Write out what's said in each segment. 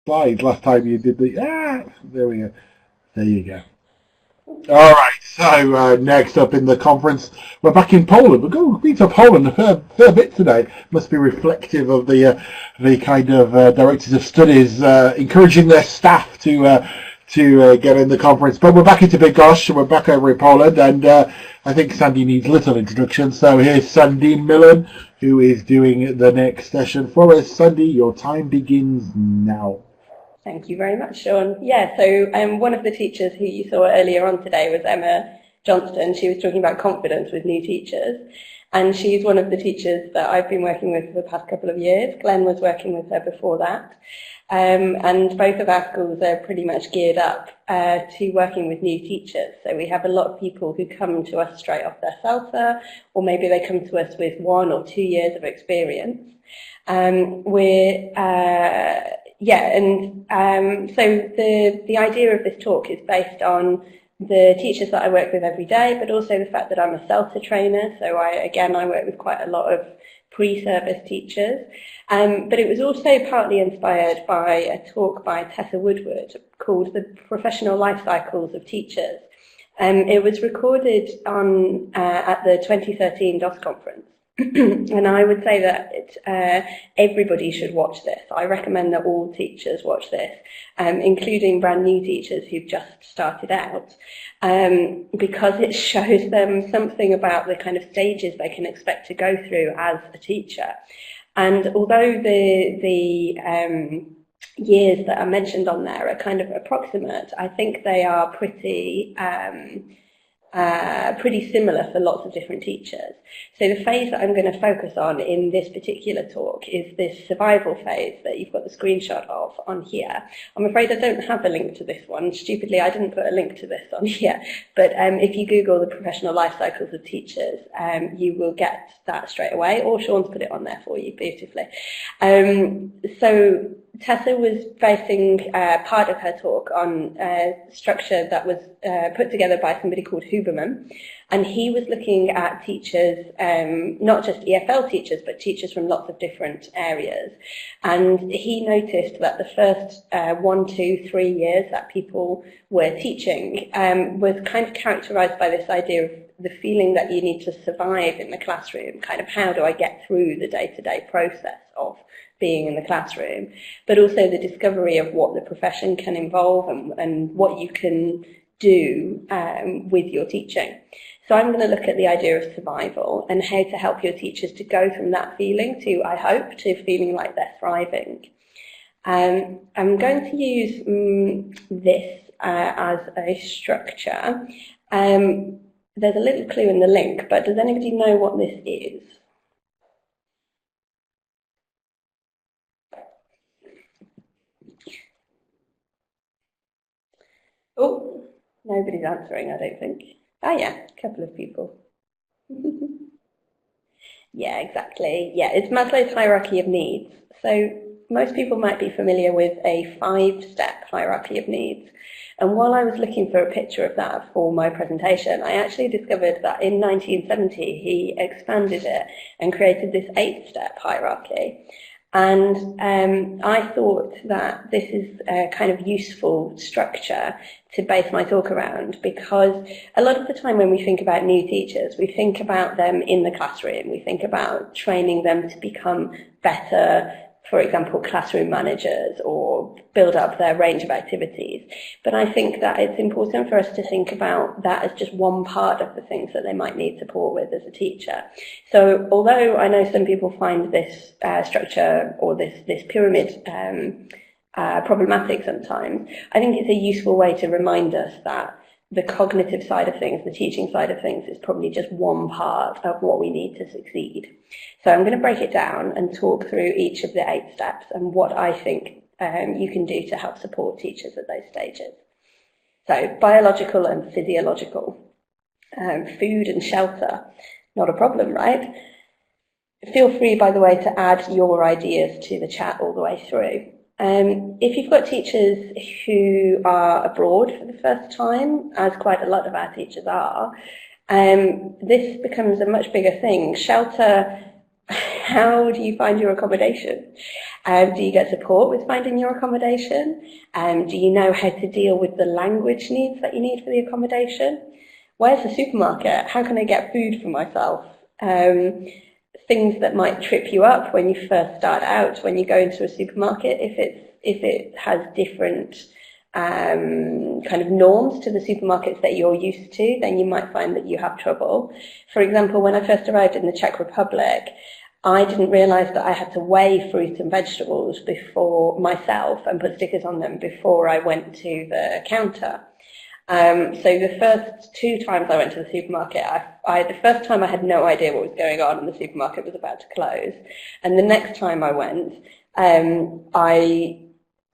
slides last time you did the there we go. There you go. All right. So next up in the conference, we're back in Poland. We've been to Poland a fair bit today. Must be reflective of the kind of directors of studies encouraging their staff to get in the conference. But we're back into Bydgoszcz. We're back over in Poland, and I think Sandy needs little introduction. So here's Sandy Millin, who is doing the next session for us. Sandy, your time begins now. Thank you very much, Sean. Yeah, so one of the teachers who you saw earlier on today was Emma Johnston. She was talking about confidence with new teachers, and she's one of the teachers that I've been working with for the past couple of years. Glenn was working with her before that, and both of our schools are pretty much geared up to working with new teachers. So we have a lot of people who come to us straight off their CELTA, or maybe they come to us with 1 or 2 years of experience. So the idea of this talk is based on the teachers that I work with every day, but also the fact that I'm a CELTA trainer. So I work with quite a lot of pre-service teachers. But it was also partly inspired by a talk by Tessa Woodward called The Professional Life Cycles of Teachers. It was recorded at the 2013 TOC conference. And I would say that everybody should watch this. I recommend that all teachers watch this, including brand new teachers who've just started out, because it shows them something about the kind of stages they can expect to go through as a teacher. And although the years that are mentioned on there are kind of approximate, I think they are pretty similar for lots of different teachers. So the phase that I'm going to focus on in this particular talk is this survival phase that you've got the screenshot of on here. I'm afraid I don't have a link to this one. Stupidly, I didn't put a link to this on here. But if you Google the professional life cycles of teachers, you will get that straight away, or Sean's put it on there for you beautifully. So Tessa was basing part of her talk on a structure that was put together by somebody called Huberman, and he was looking at teachers, not just EFL teachers, but teachers from lots of different areas. And he noticed that the first 1, 2, 3 years that people were teaching was kind of characterized by this idea of the feeling that you need to survive in the classroom, kind of how do I get through the day-to-day process of being in the classroom, but also the discovery of what the profession can involve and what you can do with your teaching. So I'm going to look at the idea of survival and how to help your teachers to go from that feeling to, I hope, to feeling like they're thriving. I'm going to use this as a structure. There's a little clue in the link, but does anybody know what this is? Oh, nobody's answering, I don't think. Oh yeah, a couple of people. Yeah, exactly. Yeah, it's Maslow's hierarchy of needs. So most people might be familiar with a 5-step hierarchy of needs. And while I was looking for a picture of that for my presentation, I actually discovered that in 1970 he expanded it and created this 8-step hierarchy. And I thought that this is a kind of useful structure to base my talk around, because a lot of the time when we think about new teachers, we think about them in the classroom. We think about training them to become better, for example, classroom managers, or build up their range of activities. But I think that it's important for us to think about that as just one part of the things that they might need support with as a teacher. So although I know some people find this structure or this pyramid problematic sometimes, I think it's a useful way to remind us that the cognitive side of things, the teaching side of things, is probably just one part of what we need to succeed. So I'm going to break it down and talk through each of the 8 steps and what I think you can do to help support teachers at those stages. So biological and physiological. Food and shelter, not a problem, right? Feel free, by the way, to add your ideas to the chat all the way through. If you've got teachers who are abroad for the first time, as quite a lot of our teachers are, this becomes a much bigger thing. Shelter how do you find your accommodation? Do you get support with finding your accommodation? Do you know how to deal with the language needs that you need for the accommodation? Where's the supermarket? How can I get food for myself? Things that might trip you up when you first start out, when you go into a supermarket, if it has different kind of norms to the supermarkets that you're used to, then you might find that you have trouble. For example, when I first arrived in the Czech Republic, I didn't realise that I had to weigh fruit and vegetables before myself and put stickers on them before I went to the counter. So the first 2 times I went to the supermarket, the first time I had no idea what was going on and the supermarket was about to close. And the next time I went,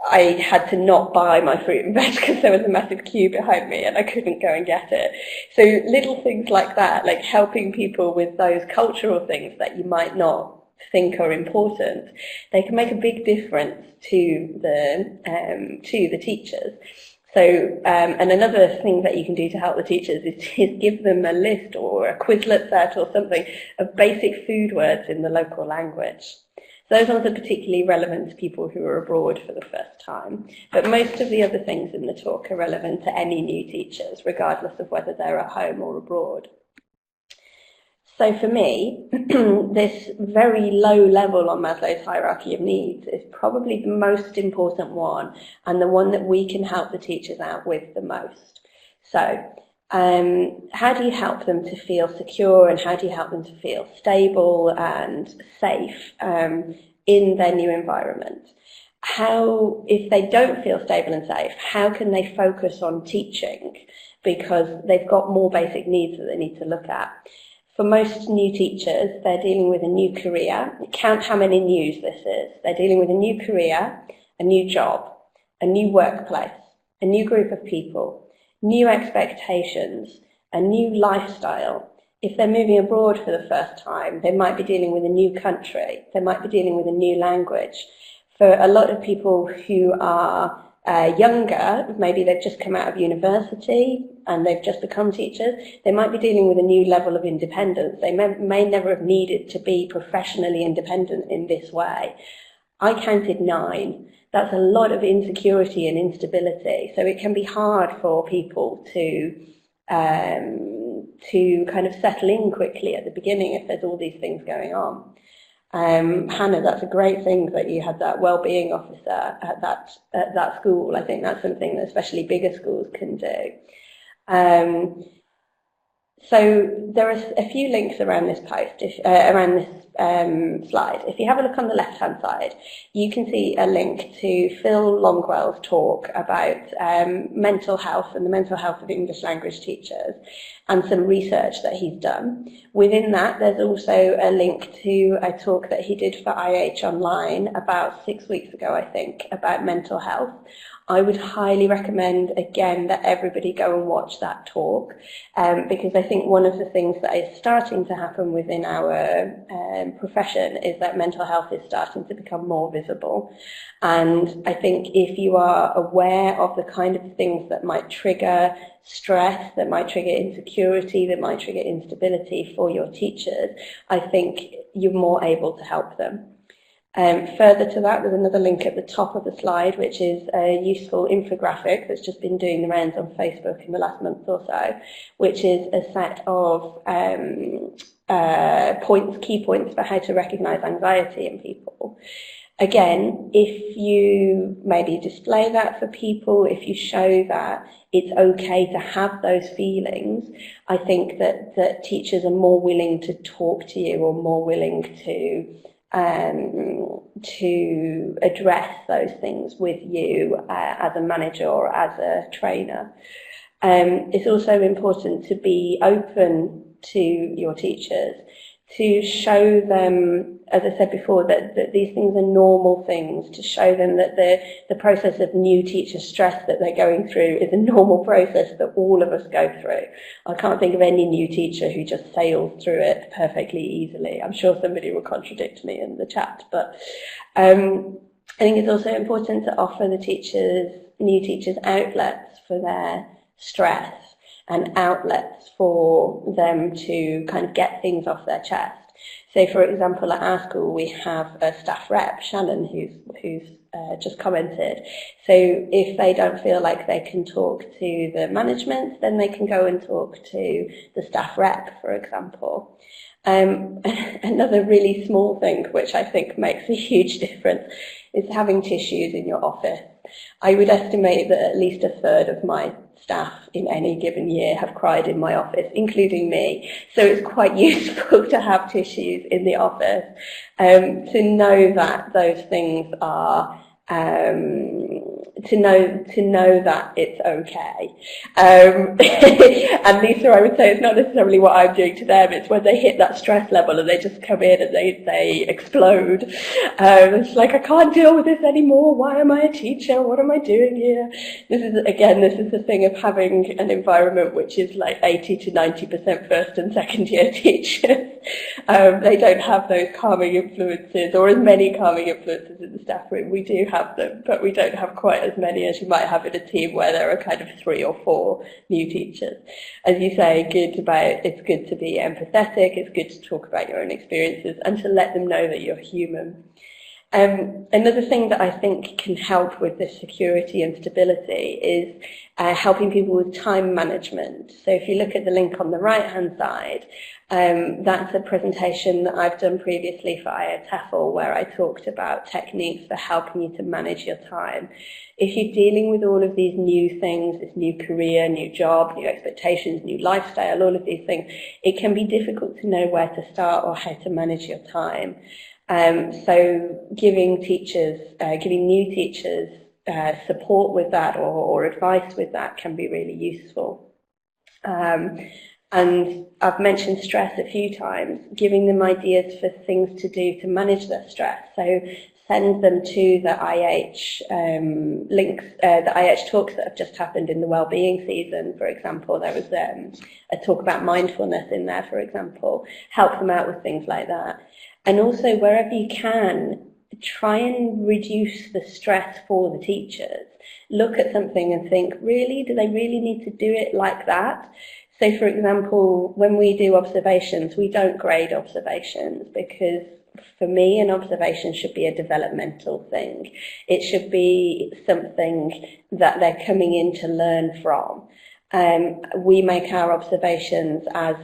I had to not buy my fruit and veg because there was a massive queue behind me and I couldn't go and get it. So little things like that, like helping people with those cultural things that you might not think are important, they can make a big difference to the teachers. So, and another thing that you can do to help the teachers is give them a list or a Quizlet set or something of basic food words in the local language. So those ones are particularly relevant to people who are abroad for the first time. But most of the other things in the talk are relevant to any new teachers, regardless of whether they're at home or abroad. So for me, this very low level on Maslow's hierarchy of needs is probably the most important one and the one that we can help the teachers out with the most. So how do you help them to feel secure and how do you help them to feel stable and safe in their new environment? How, if they don't feel stable and safe, how can they focus on teaching because they've got more basic needs that they need to look at? For most new teachers, they're dealing with a new career. Count how many news this is. They're dealing with a new career, a new job, a new workplace, a new group of people, new expectations, a new lifestyle. If they're moving abroad for the first time, they might be dealing with a new country. They might be dealing with a new language. For a lot of people who are younger, maybe they've just come out of university and they've just become teachers, they might be dealing with a new level of independence. They may never have needed to be professionally independent in this way. I counted 9. That's a lot of insecurity and instability. So it can be hard for people to kind of settle in quickly at the beginning if there's all these things going on. Hannah, that's a great thing that you had that well-being officer at that school. I think that's something that especially bigger schools can do. So there are a few links around this post, around this slide. If you have a look on the left-hand side, you can see a link to Phil Longwell's talk about mental health and the mental health of English language teachers and some research that he's done. Within that, there's also a link to a talk that he did for IH Online about 6 weeks ago, I think, about mental health. I would highly recommend, again, that everybody go and watch that talk because I think one of the things that is starting to happen within our profession is that mental health is starting to become more visible. And I think if you are aware of the kind of things that might trigger stress, that might trigger insecurity, that might trigger instability for your teachers, I think you're more able to help them. Further to that, there's another link at the top of the slide, which is a useful infographic that's just been doing the rounds on Facebook in the last month or so, which is a set of key points for how to recognise anxiety in people. Again, if you maybe display that for people, if you show that it's okay to have those feelings, I think that teachers are more willing to talk to you or more willing to address those things with you as a manager or as a trainer. It's also important to be open to your teachers, to show them, as I said before, that these things are normal things, to show them that the process of new teacher stress that they're going through is a normal process that all of us go through. I can't think of any new teacher who just sails through it perfectly easily. I'm sure somebody will contradict me in the chat, but I think it's also important to offer the new teachers outlets for their stress and outlets for them to kind of get things off their chest. So, for example, at our school, we have a staff rep, Shannon, who's just commented. So if they don't feel like they can talk to the management, then they can go and talk to the staff rep, for example. Another really small thing, which I think makes a huge difference, is having tissues in your office. I would estimate that at least a third of my staff in any given year have cried in my office, including me. So it's quite useful to have tissues in the office, to know that those things are, to know that it's okay. And Lisa, I would say it's not necessarily what I'm doing to them, it's when they hit that stress level and they just come in and they explode. It's like, I can't deal with this anymore, why am I a teacher, what am I doing here? This is the thing of having an environment which is like 80 to 90% first and second year teachers. They don't have those calming influences, or as many calming influences in the staff room. We do have them, but we don't have quite as many as you might have in a team where there are kind of 3 or 4 new teachers. As you say, it's good to be empathetic, it's good to talk about your own experiences and to let them know that you're human. Another thing that I think can help with this security and stability is helping people with time management. So if you look at the link on the right-hand side, that's a presentation that I've done previously for TOC, where I talked about techniques for helping you to manage your time. If you're dealing with all of these new things, this new career, new job, new expectations, new lifestyle, all of these things, it can be difficult to know where to start or how to manage your time. So giving new teachers support with that or advice with that can be really useful. And I've mentioned stress a few times, giving them ideas for things to do to manage their stress. So send them to the IH links, the IH talks that have just happened in the wellbeing season, for example. There was a talk about mindfulness in there, for example. Help them out with things like that. And also, wherever you can, try and reduce the stress for the teachers. Look at something and think, really, do they really need to do it like that? So, for example, when we do observations, we don't grade observations because, for me, an observation should be a developmental thing. It should be something that they're coming in to learn from. We make our observations as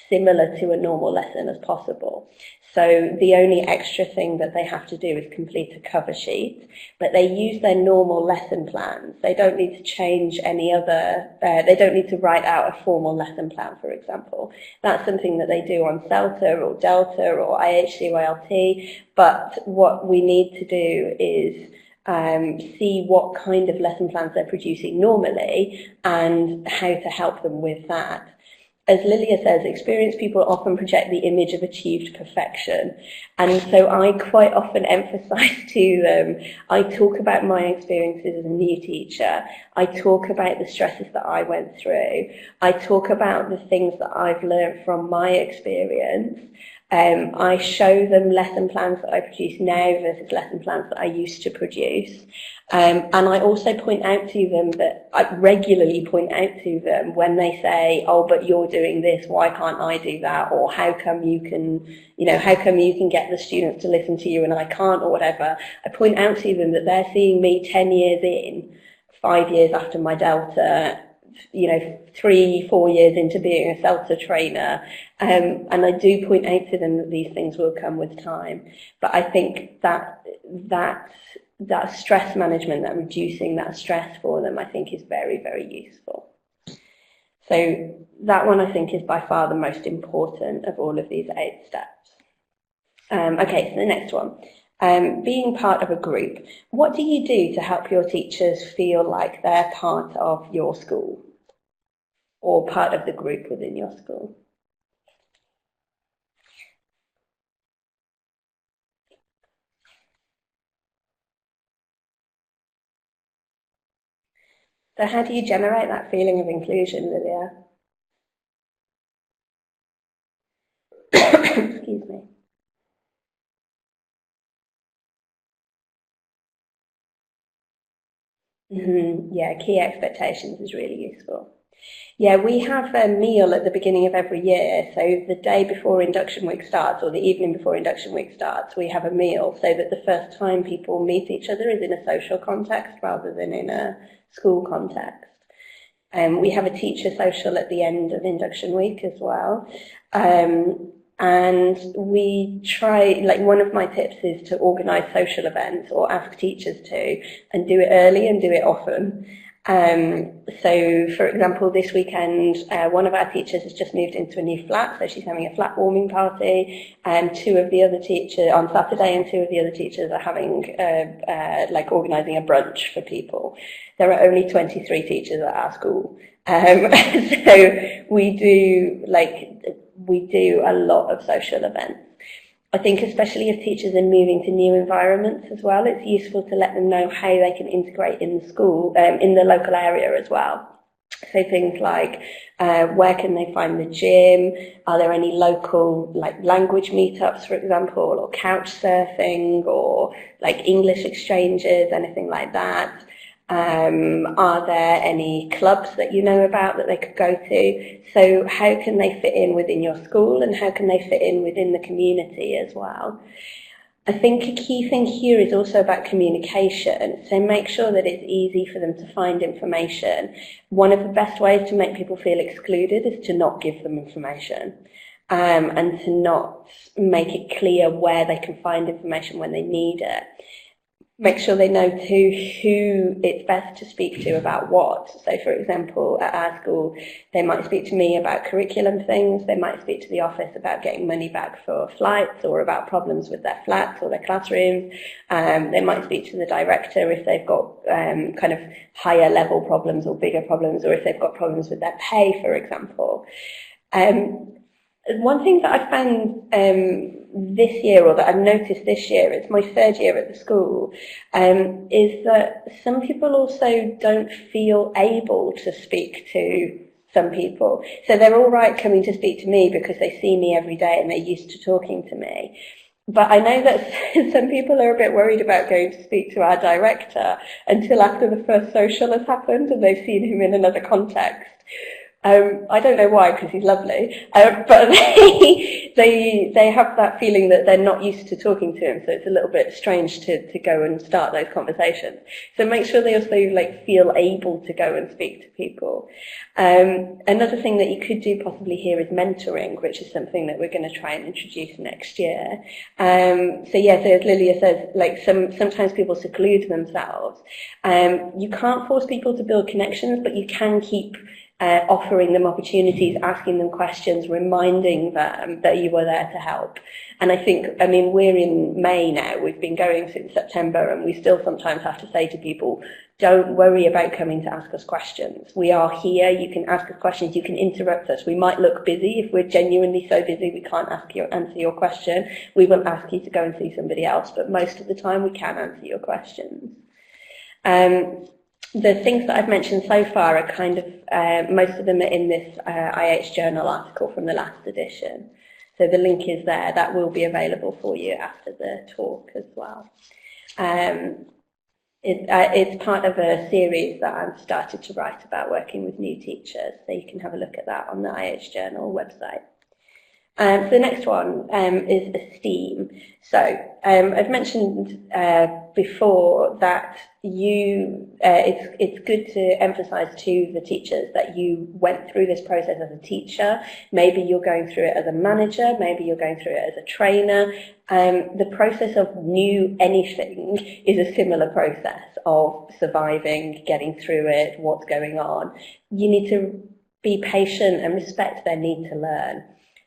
similar to a normal lesson as possible. So the only extra thing that they have to do is complete a cover sheet, but they use their normal lesson plans. They don't need to change any other, they don't need to write out a formal lesson plan, for example. That's something that they do on CELTA or Delta or IHCYLT, but what we need to do is see what kind of lesson plans they're producing normally and how to help them with that. As Lilia says, experienced people often project the image of achieved perfection. And so I quite often emphasize to them, I talk about my experiences as a new teacher. I talk about the stresses that I went through. I talk about the things that I've learned from my experience. I show them lesson plans that I produce now versus lesson plans that I used to produce. And I also point out to them that I regularly point out to them when they say, oh, but you're doing this, why can't I do that? Or how come you can get the students to listen to you and I can't, or whatever. I point out to them that they're seeing me 10 years in, 5 years after my Delta, 3-4 years into being a CELTA trainer, and I do point out to them that these things will come with time. But I think that stress management, that reducing that stress for them, I think is very, very useful. So that one I think is by far the most important of all of these 8 steps. Okay, so the next one. Being part of a group. What do you do to help your teachers feel like they're part of your school or part of the group within your school? So how do you generate that feeling of inclusion, Lilia? Excuse me. Yeah, key expectations is really useful. Yeah, we have a meal at the beginning of every year. So the day before induction week starts, or the evening before induction week starts, we have a meal so that the first time people meet each other is in a social context rather than in a school context. We have a teacher social at the end of induction week as well. And we try, like, one of my tips is to organise social events or ask teachers to, and do it early and do it often. So, for example, this weekend, one of our teachers has just moved into a new flat, so she's having a flat warming party, and two of the other teachers, on Saturday, and two of the other teachers are having, like, organising a brunch for people. There are only 23 teachers at our school. So we do a lot of social events. I think especially if teachers are moving to new environments as well, it's useful to let them know how they can integrate in the school, in the local area as well. So things like, where can they find the gym? Are there any local, like, language meetups, for example, or couch surfing, or like English exchanges, anything like that? Are there any clubs that you know about that they could go to? So how can they fit in within your school, and how can they fit in within the community as well? I think a key thing here is also about communication. So make sure that it's easy for them to find information. One of the best ways to make people feel excluded is to not give them information. And to not make it clear where they can find information when they need it. Make sure they know too who it's best to speak to about what. So, for example, at our school, they might speak to me about curriculum things, they might speak to the office about getting money back for flights, or about problems with their flats or their classrooms. They might speak to the director if they've got kind of higher level problems or bigger problems, or if they've got problems with their pay, for example. One thing that I found this year, or that I've noticed this year, it's my third year at the school, is that some people also don't feel able to speak to some people. So they're all right coming to speak to me because they see me every day and they're used to talking to me. But I know that some people are a bit worried about going to speak to our director until after the first social has happened and they've seen him in another context. I don't know why, because he's lovely, but they have that feeling that they're not used to talking to him, so it's a little bit strange to go and start those conversations. So make sure they also feel able to go and speak to people. Another thing that you could do possibly here is mentoring, which is something that we're going to try and introduce next year. So as Lilia says, sometimes people seclude themselves. You can't force people to build connections, but you can keep offering them opportunities, asking them questions, reminding them that you were there to help. And I think, we're in May now, we've been going since September, and we still sometimes have to say to people, don't worry about coming to ask us questions. We are here, you can ask us questions, you can interrupt us. We might look busy. If we're genuinely so busy we can't answer your question, we will ask you to go and see somebody else, but most of the time we can answer your questions. The things that I've mentioned so far are kind of, most of them are in this IH Journal article from the last edition. So the link is there. That will be available for you after the talk as well. It's part of a series that I've started to write about working with new teachers. So you can have a look at that on the IH Journal website. So the next one is esteem. So I've mentioned before that it's good to emphasise to the teachers that you went through this process as a teacher. Maybe you're going through it as a manager, maybe you're going through it as a trainer. The process of new anything is a similar process of surviving, getting through it, what's going on. You need to be patient and respect their need to learn.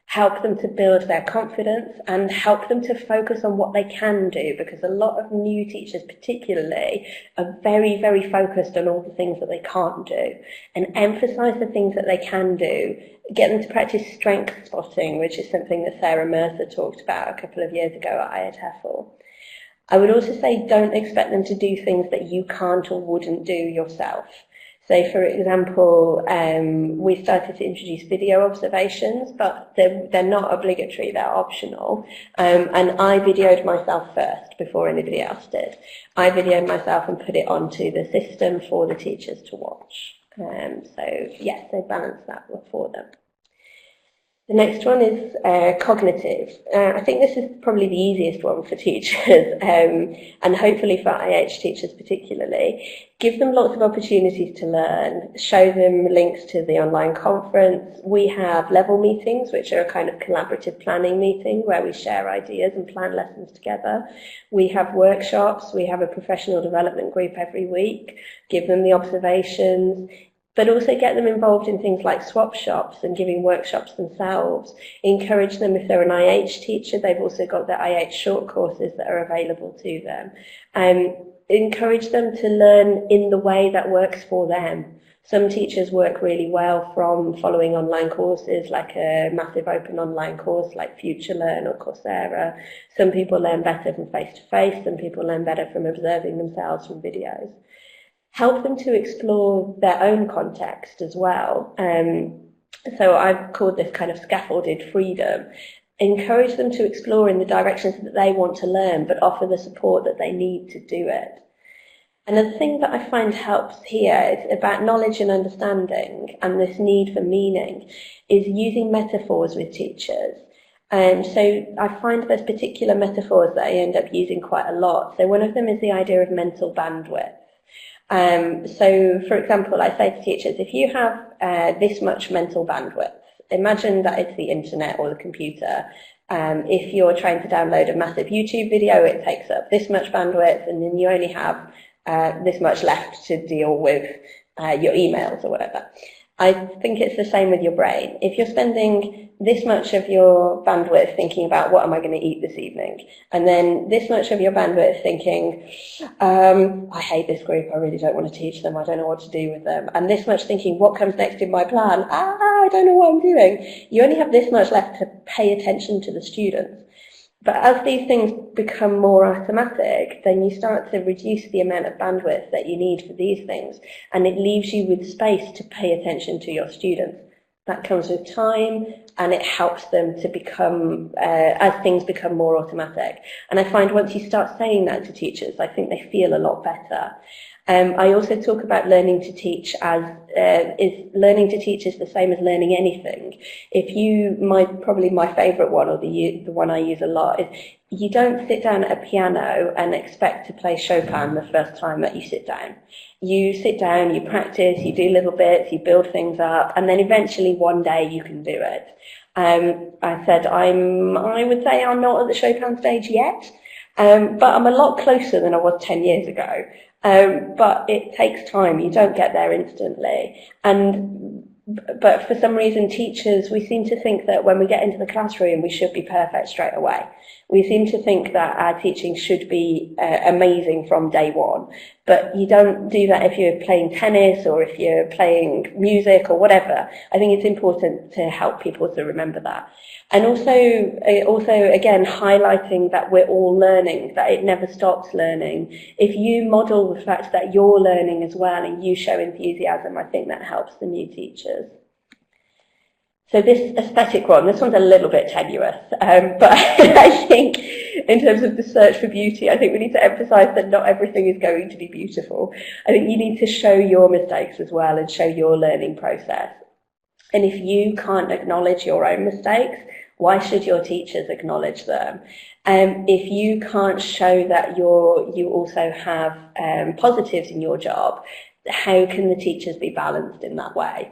Help them to build their confidence and help them to focus on what they can do, because a lot of new teachers particularly are very, very focused on all the things that they can't do, and emphasise the things that they can do. Get them to practice strength spotting, which is something that Sarah Mercer talked about a couple of years ago at IATEFL. I would also say don't expect them to do things that you can't or wouldn't do yourself. So, for example, we started to introduce video observations, but they're not obligatory, they're optional. And I videoed myself first before anybody else did. I videoed myself and put it onto the system for the teachers to watch. So yes, they balance that for them. The next one is cognitive. I think this is probably the easiest one for teachers, and hopefully for IH teachers particularly. Give them lots of opportunities to learn, show them links to the online conference. We have level meetings, which are a kind of collaborative planning meeting where we share ideas and plan lessons together. We have workshops, we have a professional development group every week, give them the observations, but also get them involved in things like swap shops and giving workshops themselves. Encourage them, if they're an IH teacher, they've also got the IH short courses that are available to them. Encourage them to learn in the way that works for them. Some teachers work really well from following online courses, like a massive open online course like FutureLearn or Coursera. Some people learn better from face-to-face, some people learn better from observing themselves from videos. Help them to explore their own context as well. So I've called this kind of scaffolded freedom. Encourage them to explore in the directions that they want to learn, but offer the support that they need to do it. And the thing that I find helps here is about knowledge and understanding, and this need for meaning, is using metaphors with teachers. So I find there's particular metaphors that I end up using quite a lot. So one of them is the idea of mental bandwidth. So, for example, I say to teachers, if you have this much mental bandwidth, imagine that it's the internet or the computer. If you're trying to download a massive YouTube video, it takes up this much bandwidth, and then you only have this much left to deal with your emails or whatever. I think it's the same with your brain. If you're spending this much of your bandwidth thinking about what am I going to eat this evening, and then this much of your bandwidth thinking, I hate this group, I really don't want to teach them, I don't know what to do with them, and this much thinking, what comes next in my plan, I don't know what I'm doing, you only have this much left to pay attention to the students. But as these things become more automatic, then you start to reduce the amount of bandwidth that you need for these things, and it leaves you with space to pay attention to your students. That comes with time, and it helps them to become, as things become more automatic. And I find once you start saying that to teachers, I think they feel a lot better. I also talk about learning to teach as, learning to teach is the same as learning anything. Probably my favourite one, or the one I use a lot, is you don't sit down at a piano and expect to play Chopin the first time that you sit down. You sit down, you practice, you do little bits, you build things up, and then eventually one day you can do it. I said I would say I'm not at the Chopin stage yet, but I'm a lot closer than I was 10 years ago. But it takes time. You don't get there instantly. But for some reason, teachers, we seem to think that when we get into the classroom, we should be perfect straight away. We seem to think that our teaching should be amazing from day one. But you don't do that if you're playing tennis or if you're playing music or whatever. I think it's important to help people to remember that. And also again, highlighting that we're all learning, that it never stops learning. If you model the fact that you're learning as well and you show enthusiasm, I think that helps the new teachers. So this aesthetic one, this one's a little bit tenuous, but I think in terms of the search for beauty, I think we need to emphasise that not everything is going to be beautiful. I think you need to show your mistakes as well and show your learning process. And if you can't acknowledge your own mistakes, why should your teachers acknowledge them? If you can't show that you also have positives in your job, how can the teachers be balanced in that way?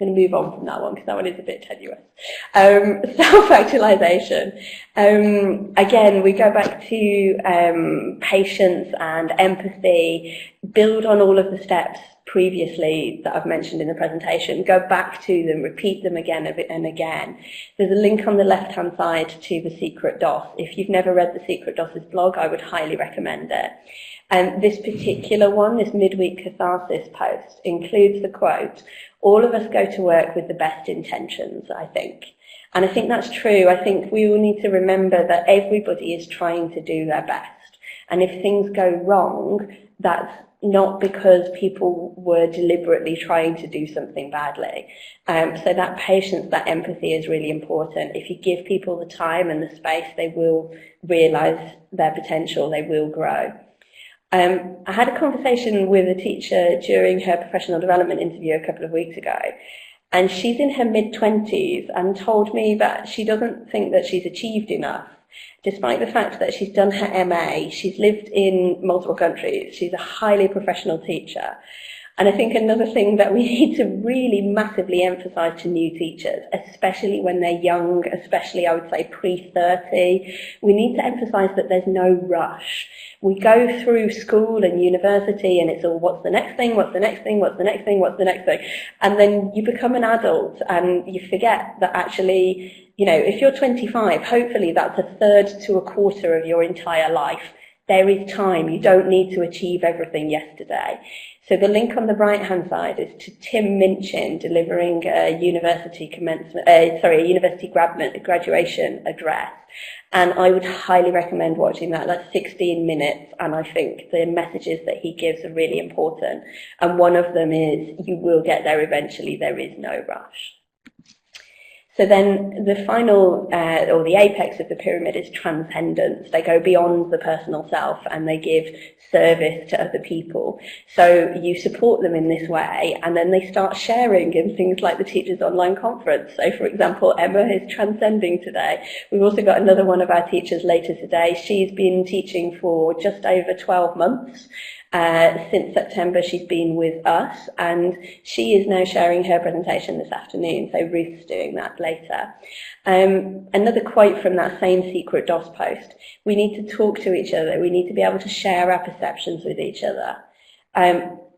I'm going to move on from that one because that one is a bit tenuous. Self-actualization. Again, we go back to patience and empathy, build on all of the steps previously that I've mentioned in the presentation, go back to them, repeat them again and again. There's a link on the left-hand side to The Secret DOS. If you've never read The Secret DOS's blog, I would highly recommend it. This particular one, this midweek catharsis post, includes the quote, "All of us go to work with the best intentions," I think. And I think that's true. I think we all need to remember that everybody is trying to do their best. And if things go wrong, that's not because people were deliberately trying to do something badly. So that patience, that empathy is really important. If you give people the time and the space, they will realise their potential, they will grow. I had a conversation with a teacher during her professional development interview a couple of weeks ago, and she's in her mid-20s and told me that she doesn't think that she's achieved enough, despite the fact that she's done her MA, she's lived in multiple countries, she's a highly professional teacher. And I think another thing that we need to really massively emphasise to new teachers, especially when they're young, especially I would say pre-30, we need to emphasise that there's no rush. We go through school and university and it's all what's the next thing, what's the next thing, what's the next thing, what's the next thing. And then you become an adult and you forget that actually, you know, if you're 25, hopefully that's a third to a quarter of your entire life. There is time. You don't need to achieve everything yesterday. So the link on the right-hand side is to Tim Minchin delivering a university graduation address. And I would highly recommend watching that. That's 16 minutes, and I think the messages that he gives are really important. And one of them is, you will get there eventually, there is no rush. So then the final, or the apex of the pyramid is transcendence. They go beyond the personal self and they give service to other people. So you support them in this way and then they start sharing in things like the Teachers Online Conference. So for example, Emma is transcending today. We've also got another one of our teachers later today. She's been teaching for just over 12 months. Since September she's been with us and she is now sharing her presentation this afternoon, so Ruth's doing that later. Another quote from that same Secret DOS post: we need to talk to each other, we need to be able to share our perceptions with each other.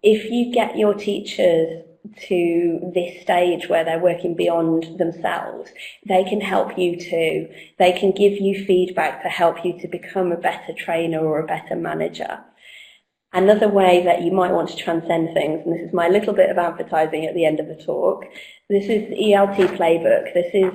If you get your teachers to this stage where they're working beyond themselves, they can help you too. They can give you feedback to help you to become a better trainer or a better manager. Another way that you might want to transcend things, and this is my little bit of advertising at the end of the talk, this is the ELT Playbook. This is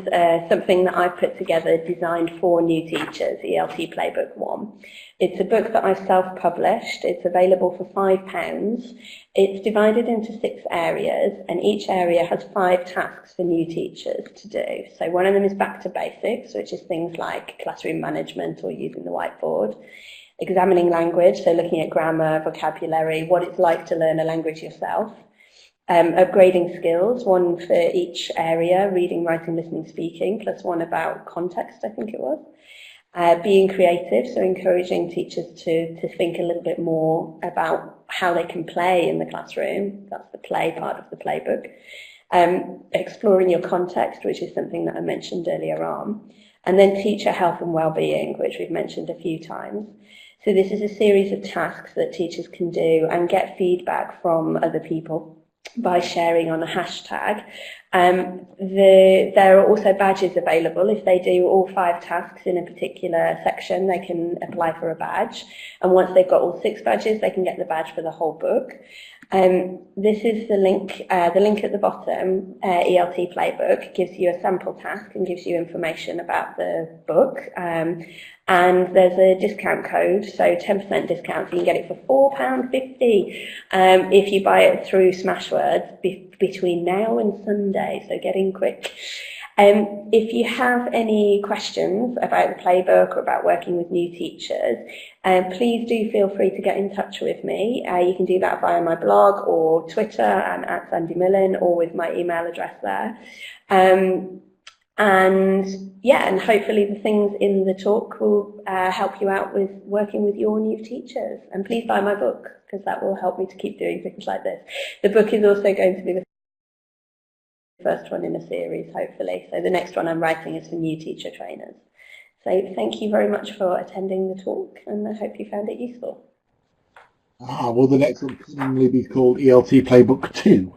something that I've put together designed for new teachers, ELT Playbook 1. It's a book that I've self-published. It's available for £5. It's divided into 6 areas, and each area has 5 tasks for new teachers to do. So one of them is back to basics, which is things like classroom management or using the whiteboard. Examining language, so looking at grammar, vocabulary, what it's like to learn a language yourself. Upgrading skills, one for each area, reading, writing, listening, speaking, plus one about context, I think it was. Being creative, so encouraging teachers to think a little bit more about how they can play in the classroom. That's the play part of the playbook. Exploring your context, which is something that I mentioned earlier on. And then teacher health and well-being, which we've mentioned a few times. So this is a series of tasks that teachers can do and get feedback from other people by sharing on a hashtag. There are also badges available. If they do all 5 tasks in a particular section, they can apply for a badge. And once they've got all 6 badges, they can get the badge for the whole book. This is the link at the bottom. ELT Playbook gives you a sample task and gives you information about the book. And there's a discount code, so 10% discount, so you can get it for £4.50 if you buy it through Smashwords between now and Sunday, so get in quick. If you have any questions about the playbook or about working with new teachers, please do feel free to get in touch with me. You can do that via my blog or Twitter, and at Sandy Millin, or with my email address there. And yeah, and hopefully the things in the talk will help you out with working with your new teachers. And please buy my book, because that will help me to keep doing things like this. The book is also going to be the first one in a series, hopefully. So the next one I'm writing is for new teacher trainers. So thank you very much for attending the talk, and I hope you found it useful. Will the next one presumably be called ELT Playbook 2?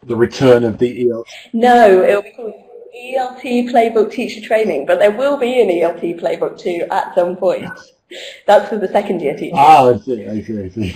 The return of the ELT? No, it'll be called ELT Playbook Teacher Training, but there will be an ELT Playbook 2 at some point. That's for the second year teachers. I see.